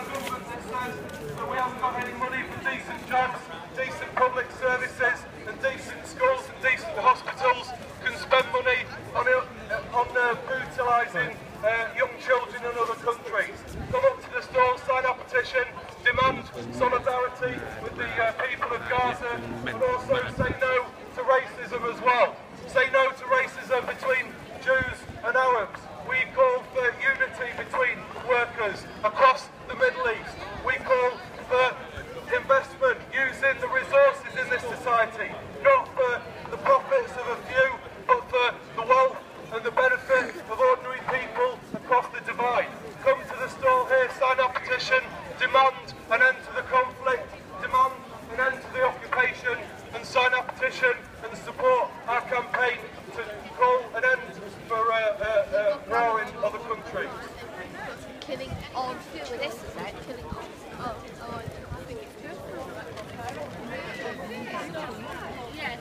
government that says that we haven't got any money for decent jobs, decent public services and decent schools and decent hospitals, can spend money on brutalising young children in other countries. Come up to the stall, sign our petition, demand solidarity with the people of Gaza, and also say no to racism as well. Say no to racism between Jews and Arabs. We call for unity between workers across the Middle East. We call for investment using the resources in this society, not for the profits of a few, but for the wealth and the benefit of ordinary people across the divide. Come to the stall here, sign our petition, demand an end to the conflict, demand an end to the occupation, and sign our petition and support our campaign to call an end for war in other countries. Killing all with this, is it? Killing all. Oh, I think it's good. Yes.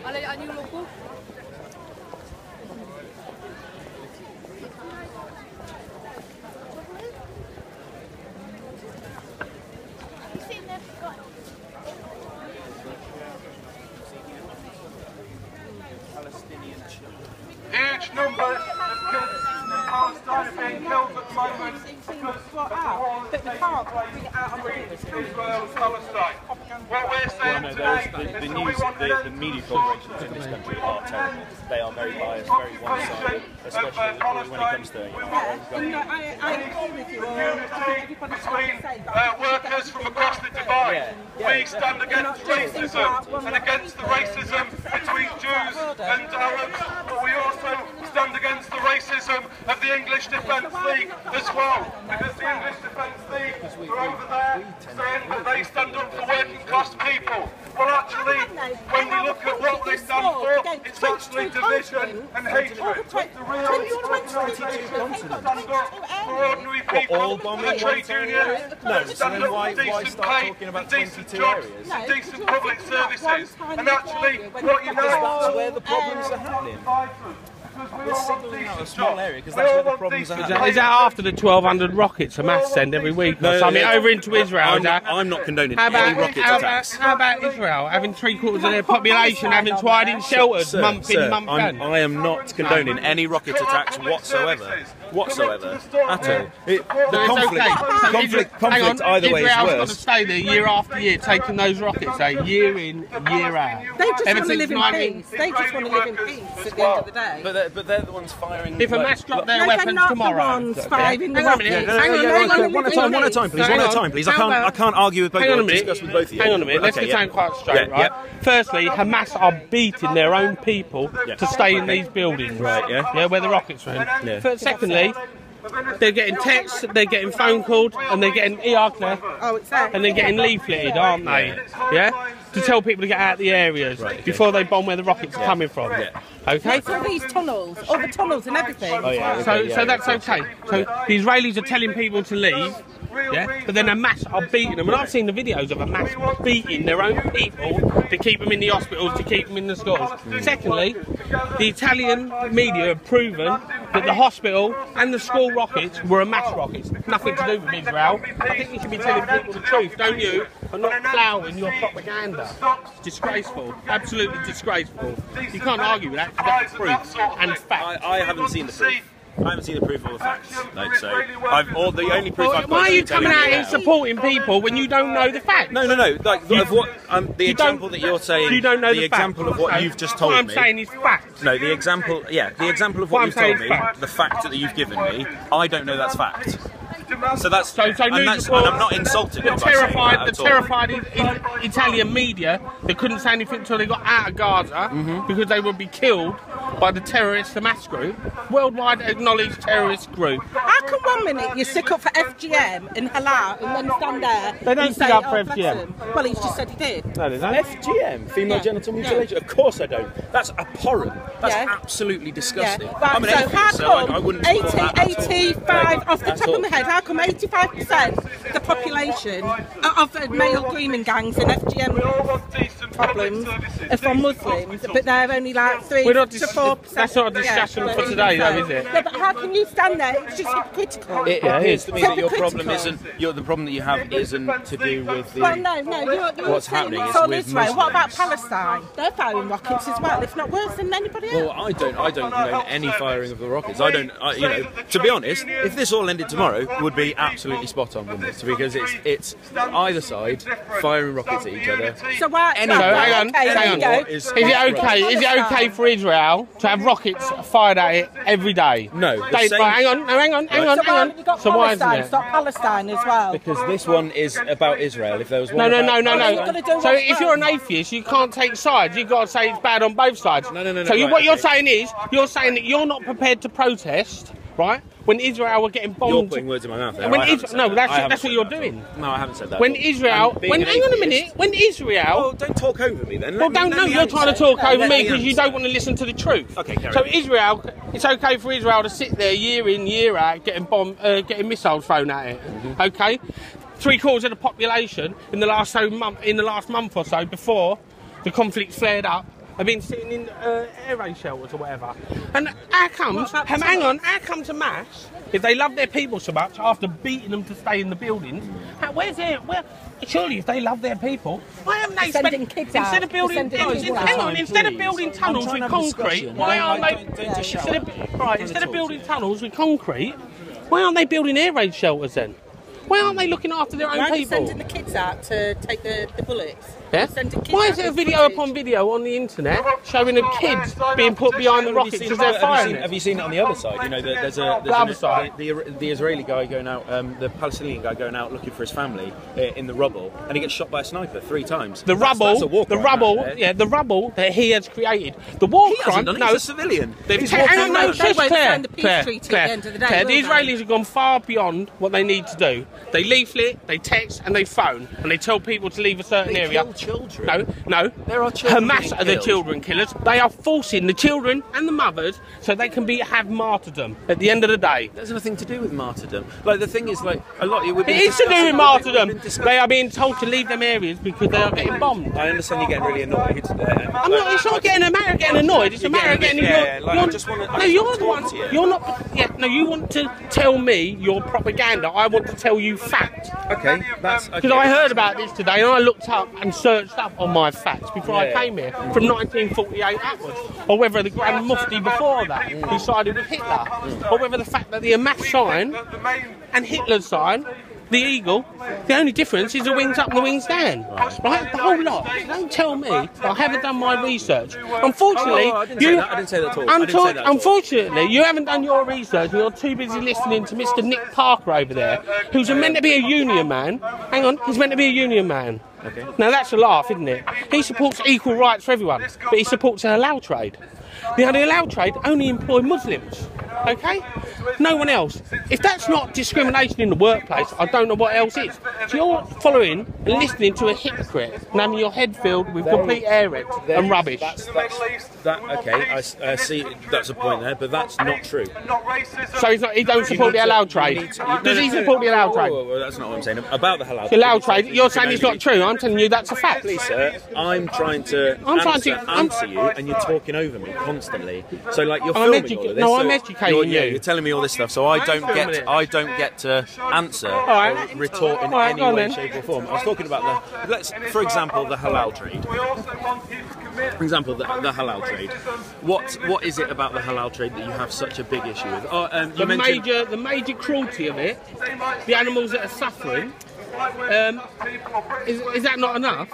Allez, à nous locaux. Huge numbers of kids in Palestine are being killed at the moment because of the war that's taking place between Israel and Palestine. What we're saying today is that we want the media corporations in this country are terrible. They are very biased, very one-sided, especially when it comes to unity between workers from across the divide. We stand against racism and against the racism between Jews and Arabs, but we also stand against the racism of the English Defence League as well, because the English Defence League are over there saying that they stand up for working class people. Well, actually, when we look at what they stand for, it's actually division and hatred. The real organisation stand up for ordinary people, for the trade unions, stand up for decent pay and decent jobs and decent public services. And actually, what you know that's where the problems are happening. We're singling out a small area because that's where the problems are happening. Is that after the 1,200 rockets Hamas send every week? No, I mean, over into Israel. I'm not condoning any rocket attacks. How about Israel having 3/4 of their population having to hide in shelters month in, month out? I am not condoning any rocket attacks whatsoever. At all. The conflict either way is Israel's got to worse. stay there year after year, taking those rockets, year in, year out. They just want to live in peace. They just want to live in peace at the end of the day. But they're the ones firing. If Hamas drop their weapons tomorrow, hang on a minute, one at a time, please. I can't argue with both of you. Discuss with both of you. Hang on a minute. Let's get something quite straight, right? Firstly, Hamas are beating their own people to stay in these buildings, right? Yeah, where the rockets are in. Secondly, they're getting texts, they're getting phone called, and they're getting and they're getting leafleted, aren't they? Yeah, to tell people to get out of the areas before they bomb where the rockets are coming from. Okay. It's all these tunnels, all the tunnels and everything. So that's okay. So the Israelis are telling people to leave. Yeah, but then Hamas are beating them, and I've seen the videos of Hamas beating their own people to keep them in the hospitals, to keep them in the schools. Secondly, the Italian media have proven that the hospital and the school rockets were Hamas rockets, nothing to do with Israel. I think you should be telling people the truth, don't you? And not ploughing your propaganda. It's disgraceful, absolutely disgraceful. You can't argue with that, that's proof and fact. I haven't seen the proof. I haven't seen the proof of the facts. Like, so the only proof I've got. Why are you coming out and supporting people when you don't know the facts? No. Like of what the example that you're saying. You don't know the example of what you've just told me. What I'm saying is facts. No, the example. Yeah, the example of what you've told me. The fact that you've given me. I don't know that's fact. So that's so and I'm not insulting the terrified Italian media that couldn't say anything until they got out of Gaza because they would be killed by the terrorist Hamas group, worldwide acknowledged terrorist group. How come 1 minute you stick up for FGM and halal and then stand there? They don't stick up for FGM. Well, he's just said he did. No, they don't. FGM, female genital mutilation. Of course I don't. That's abhorrent. That's absolutely disgusting. I'm an atheist, so I wouldn't support that 85 off the top of my head. How come 85% of the population of male grooming gangs and FGM? We all want decent problems are from Muslims, but they're only like 3 to 4%. That's not a discussion for today, though, is it? No, but how can you stand there? It's just hypocritical. It appears to me that your problem isn't. The problem that you have isn't to do with the. Well, no, you're what's saying happening it's is all with Israel. Muslims. What about Palestine? They're firing rockets as well, if not worse than anybody else. Well, I don't know any firing of the rockets. To be honest, if this all ended tomorrow, it would be absolutely spot on, wouldn't it? Because it's either side firing rockets at each other. So why? Hang on. Is it okay for Israel to have rockets fired at it every day? No. Hang on. So why isn't it? Stop Palestine as well. Because this one is about Israel. If there was one No. So if you're an atheist, you can't take sides. You've got to say it's bad on both sides. No. So what you're saying is, you're saying that you're not prepared to protest, right? When Israel were getting bombed. You're putting words in my mouth there. That's what you're doing. No, I haven't said that. When Israel, hang on a minute. When Israel. Oh, don't talk over me then. You're trying to talk over me because you don't want to listen to the truth. Okay, carry so on. Israel, it's okay for Israel to sit there year in, year out, getting missiles thrown at it. Okay, 3/4 of the population in the last month or so before the conflict flared up. I've been sitting in air raid shelters or whatever. And how comes Hamas, if they love their people so much, after beating them to stay in the buildings, surely if they love their people, why haven't they sending kids out? Instead of building tunnels with concrete, why aren't they instead of building tunnels with concrete, why aren't they building air raid shelters then? Why aren't they looking after their own people? Why are they people? sending the kids out to take the bullets? Yeah? Why is there video upon video on the internet showing the kids being put behind the rockets as they're firing? Have you seen it on the other side? You know, there's the Israeli guy going out, the Palestinian guy going out looking for his family in the rubble, and he gets shot by a sniper 3 times. The rubble that he has created. The war crime. No, he's a civilian. They won't sign the peace treaty at the end of the day. The Israelis have gone far beyond what they need to do. They leaflet, they text, and they phone, and they tell people to leave a certain area. Children. No. There are children. Hamas are the children killers. They are forcing the children and the mothers so they can have martyrdom at the end of the day. There's nothing to do with martyrdom. Like, the thing is, like, a lot. It is to do with martyrdom. They are being told to leave them areas because they are getting bombed. I understand you're getting really annoyed. It's not getting a matter of getting annoyed. It's a matter of getting. You want to tell me your propaganda. I want to tell you fact. Okay, that's because I heard about this today and I looked up and searched up on my facts before I came here from 1948 upwards, or whether the Grand Mufti before that who sided with Hitler, or whether the fact that the Hamas sign and Hitler's sign, the eagle, the only difference is the wings up and the wings down. Right? The whole lot. Don't tell me I haven't done my research. Unfortunately, I didn't say that at all. Unfortunately, you haven't done your research and you're too busy listening to Mr. Nick Parker over there, who's meant to be a union man. Hang on, he's meant to be a union man. Okay. Now that's a laugh, isn't it? He supports equal rights for everyone, but he supports a halal trade. The halal trade only employ Muslims. Okay? No one else. If that's not discrimination in the workplace, I don't know what else is. So you're following and listening to a hypocrite and having your head filled with complete air raid and rubbish. I see that's a point there, but that's not true. So he don't support the halal trade. Does he support the halal trade? Well, that's not what I'm saying. About the halal trade. The halal trade, you're saying it's not true. I'm telling you that's a fact. Please, sir, I'm trying to answer you, and you're talking over me constantly. So, like, you're filming all of this. No, I'm educating you. You're telling me all this stuff, so I don't get to answer or retort in any way, shape, or form. I was talking about for example, the halal trade. For example, the halal trade. What is it about the halal trade that you have such a big issue with? The major cruelty of it, the animals that are suffering. Is that not enough?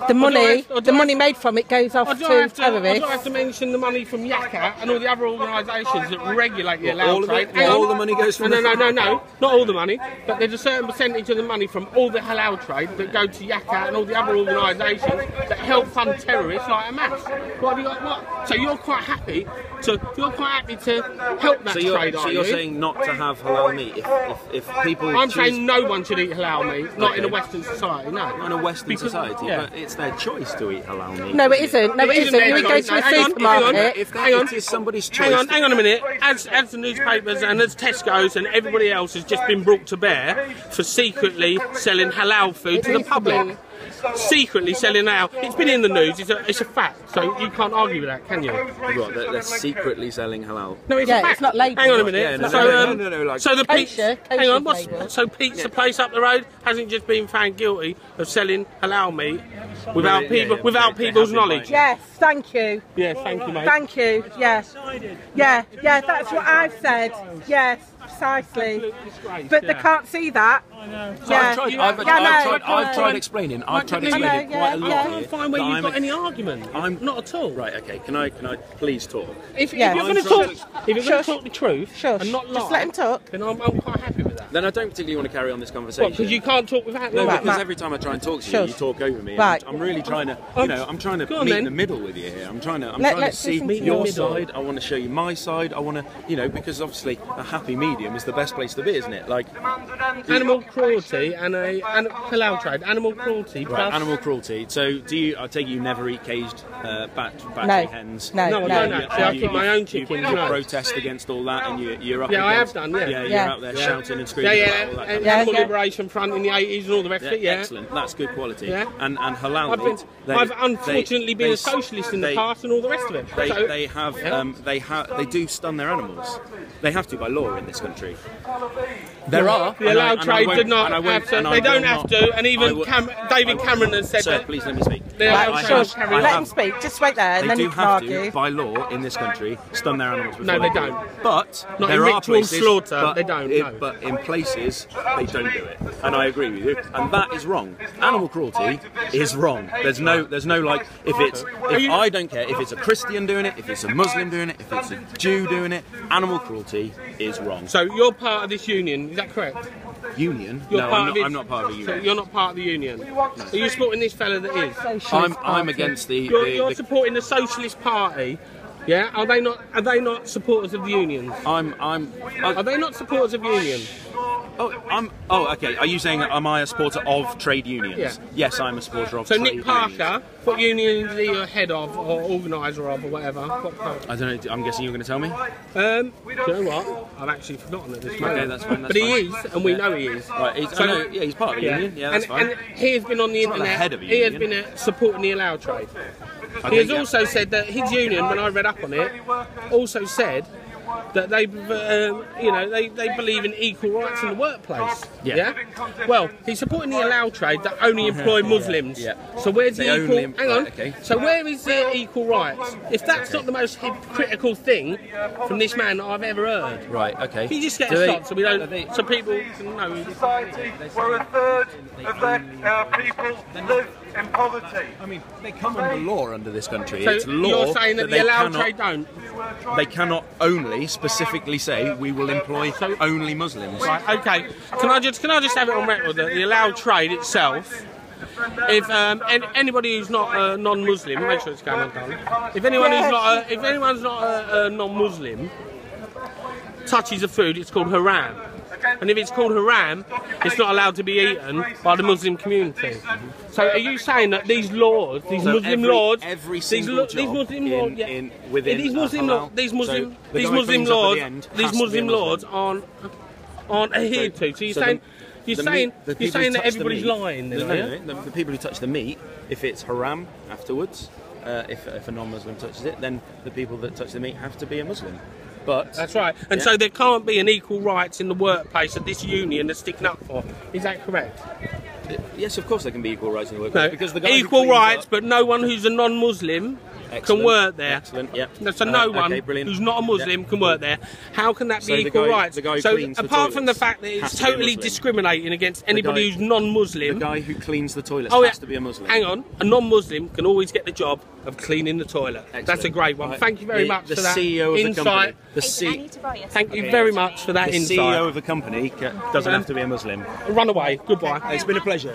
The money made from it goes off to terrorists. I don't have to mention the money from Yaka and all the other organisations that regulate the halal trade. All the money goes from No, not all the money, but there's a certain percentage of the money from all the halal trade that go to Yaka and all the other organisations that help fund terrorists like Hamas. What have you got? What? So you're quite happy to help that trade, So you're saying not to have halal meat if people. I'm saying no one should eat halal meat, not in a Western society. No, not in a Western society. Yeah. But it's their choice to eat halal meat. No, it isn't. No, it isn't. You go to a supermarket. It is somebody's choice. Hang on a minute. As the newspapers and as Tesco's and everybody else has just been brought to bear for secretly selling halal food to the public. secretly selling halal. It's been in the news. It's a fact. So you can't argue with that, can you? What, they're secretly selling halal? No, it's a fact. It's not labelled. Hang on a minute. Yeah, no, like, so the kosher, hang on. labelled. So Pizza Place up the road hasn't just been found guilty of selling halal meat without people's knowledge. Yes, thank you. Yeah, thank you, mate. Thank you. Yes. Yeah, that's what I've said. Yes, precisely. But they can't see that. So I've tried explaining. I've tried explaining quite a lot. I can't find where you've got any argument. Not at all. Right. Okay. Can I please talk? If you're going to talk the truth and not lie, just let him talk. Then I'm quite happy with that. Then I don't particularly want to carry on this conversation. Because you can't talk without no, lying. because every time I try and talk to you, you talk over me. Right. I'm really trying to, I'm trying to meet in the middle with you here. I'm trying to see your side. I want to show you my side. I want to, because obviously a happy medium is the best place to be, isn't it? Like animal cruelty and a halal trade. Animal cruelty. Right, animal cruelty. So I take it you never eat caged battery hens? No, I don't actually. I keep my own chickens. You protest against all that, and you're up. Yeah, I have against, done. Yeah, you're out there shouting and screaming. About all that kind of Animal Liberation Front in the 80s and all the rest of it. Yeah, excellent. That's good quality. Yeah. And halal meat. I've unfortunately been a socialist in the past and all the rest of it. They do stun their animals. They have to by law in this country. There are. The allowed trade did not have to. They don't have to. And even David Cameron has said that. Please let me speak. Let him speak. Just wait there, and then you can argue. They do have to, by law in this country, stun their animals. No, they don't. But not there in are places. Slaughter. They don't. But in places they don't do it, and I agree with you. And that is wrong. Animal cruelty is wrong. There's no like if I don't care if it's a Christian doing it, if it's a Muslim doing it, if it's a Jew doing it. Animal cruelty is wrong. So you're part of this union. Is that correct? Union? I'm not part of the union. So you're not part of the union. No. Are you supporting this fella that is? I'm against the. You're supporting the Socialist Party. Yeah, are they not supporters of the unions? Are they not supporters of unions? Okay. Are you saying am I a supporter of trade unions? Yeah. Yes, I'm a supporter of trade unions. So Nick Parker, what union is he head of or organiser of or whatever? I don't know. I'm guessing you're going to tell me. Do you know what? I've actually forgotten at this moment. Okay, that's fine. But he is, and we know he is. Right. He's part of the union. Yeah, that's fine. And he has been on the internet. He has been supporting the allowed trade. Okay, he has also said that his union, when I read up on it, also said that they believe in equal rights in the workplace. Yeah. Well, he's supporting the allowed trade that only employ Muslims. Yeah. So where's the equal? Hang on. Okay. So where is the equal rights? If that's not the most hypocritical thing from this man that I've ever heard. Right. Okay. He just gets shot so we don't. So people can know. Society where a third of their people live in poverty. I mean, they come under law under this country. So it's law. You're saying that the allowed trade don't? They cannot only specifically say we will employ only Muslims. Right, okay. Can I just have it on record that the allowed trade itself, if anybody who's not a non-Muslim, make sure it's going on, darling. If anyone's not a non-Muslim touches a food, it's called haram. And if it's called haram, it's not allowed to be eaten by the Muslim community. So are you saying that these laws, these Muslim laws, these Muslim laws aren't adhered to? So you're saying that everybody's lying then, no, the people who touch the meat, if it's haram afterwards, if a non-Muslim touches it, then the people that touch the meat have to be a Muslim. But that's right. And so there can't be an equal rights in the workplace that this union is sticking up for. Is that correct? Yes, of course there can be equal rights in the workplace. No, because the guy equal rights, but no one who's a non-Muslim can work there. Excellent, yep. So no one who's not a Muslim can work there. How can that be equal rights? So apart from the fact that it's totally discriminating against anybody who's non-Muslim. The guy who cleans the toilets has to be a Muslim. Hang on, a non-Muslim can always get the job of cleaning the toilet. Excellent. That's a great one. Right. Thank you very much for that insight. Thank you very much for that insight. The CEO of a company doesn't have to be a Muslim. Run away. Goodbye. It's been a pleasure.